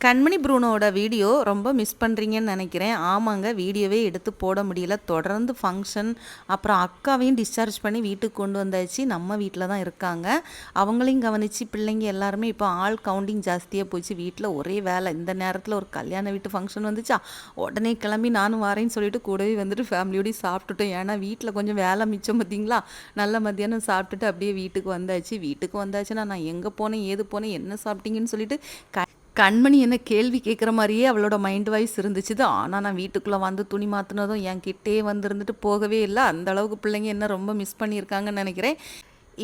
கண்மணி ப்ரூனோட video ரொம்ப miss பண்ணுறீங்கன்னு நினைக்கிறேன். ஆமாங்க, வீடியோவே எடுத்து போட முடியல. தொடர்ந்து ஃபங்க்ஷன், அப்புறம் அக்காவையும் டிஸ்சார்ஜ் பண்ணி வீட்டுக்கு கொண்டு வந்தாச்சு. நம்ம வீட்டில் தான் இருக்காங்க. அவங்களையும் கவனித்து பிள்ளைங்க எல்லாருமே இப்போ ஆள் கவுண்டிங் ஜாஸ்தியாக போச்சு. வீட்டில் ஒரே வேலை. இந்த நேரத்தில் ஒரு கல்யாண வீட்டு ஃபங்க்ஷன் வந்துச்சா, உடனே கிளம்பி நானும் வரேன்னு சொல்லிட்டு கூடவே வந்துட்டு ஃபேமிலியோடய சாப்பிட்டுட்டோம். ஏன்னா வீட்டில் கொஞ்சம் வேலை மிச்சம் பார்த்தீங்களா. நல்ல மத்தியானம் சாப்பிட்டுட்டு அப்படியே வீட்டுக்கு வந்தாச்சு. வீட்டுக்கு வந்தாச்சுன்னா நான் எங்கே போனேன், ஏது போனேன், என்ன சாப்பிட்டீங்கன்னு சொல்லிட்டு கண்மணி என்ன கேள்வி கேட்குற மாதிரியே அவளோட மைண்ட் வாய்ஸ் இருந்துச்சு. ஆனால் நான் வீட்டுக்குள்ளே வந்து துணி மாற்றினதும் என் கிட்டே வந்துருந்துட்டு போகவே இல்லை. அந்த அளவுக்கு பிள்ளைங்க என்ன ரொம்ப மிஸ் பண்ணியிருக்காங்கன்னு நினைக்கிறேன்.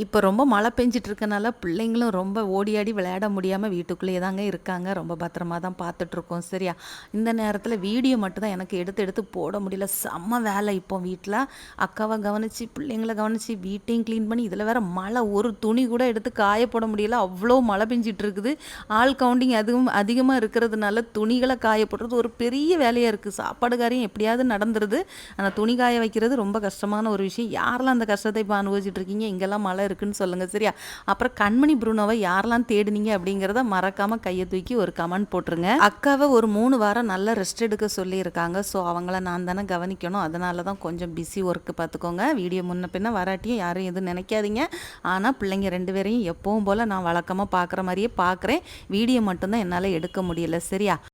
இப்போ ரொம்ப மழை பெஞ்சிட்டு இருக்கனால பிள்ளைங்களும் ரொம்ப ஓடியாடி விளையாட முடியாமல் வீட்டுக்குள்ளேயே தாங்க இருக்காங்க. ரொம்ப பத்திரமா தான் பார்த்துட்ருக்கோம். சரியா, இந்த நேரத்தில் வீடியோ மட்டும்தான் எனக்கு எடுத்து எடுத்து போட முடியல. செம்ம வேலை. இப்போ வீட்டில் அக்காவை கவனித்து பிள்ளைங்களை கவனித்து வீட்டையும் க்ளீன் பண்ணி, இதில் வேறு மழை, ஒரு துணி கூட எடுத்து காய போட முடியல. அவ்வளோ மழை பெஞ்சிட்டு இருக்குது. ஆள் கவுண்டிங் அதுவும் அதிகமாக இருக்கிறதுனால துணிகளை காய போடுறது ஒரு பெரிய வேலையாக இருக்குது. சாப்பாடு காரியம் எப்படியாவது நடந்துருது. ஆனால் துணி காய வைக்கிறது ரொம்ப கஷ்டமான ஒரு விஷயம். யாரெல்லாம் அந்த கஷ்டத்தை இப்போ அனுபவிச்சுட்டு இருக்கீங்க? இங்கெல்லாம் மழை இருக்குன்னு சொல்லுங்கள். சரியா, அப்புறம் கண்மணி ப்ரூனோவை யாரெல்லாம் தேடுனீங்க அப்படிங்கிறத மறக்காமல் கையை தூக்கி ஒரு கமெண்ட் போட்டுருங்க. அக்காவை ஒரு 3 வாரம் நல்லா ரெஸ்ட் எடுக்க சொல்லியிருக்காங்க. ஸோ அவங்கள நான் தானே கவனிக்கணும். அதனால தான் கொஞ்சம் பிஸி ஒர்க்கு பார்த்துக்கோங்க. வீடியோ முன்ன பின்ன வராட்டியும் யாரும் எதுவும் நினைக்காதீங்க. ஆனால் பிள்ளைங்க 2 பேரையும் எப்பவும் போல் நான் வழக்கமாக பார்க்குற மாதிரியே பார்க்குறேன். வீடியோ மட்டும்தான் என்னால் எடுக்க முடியல. சரியா.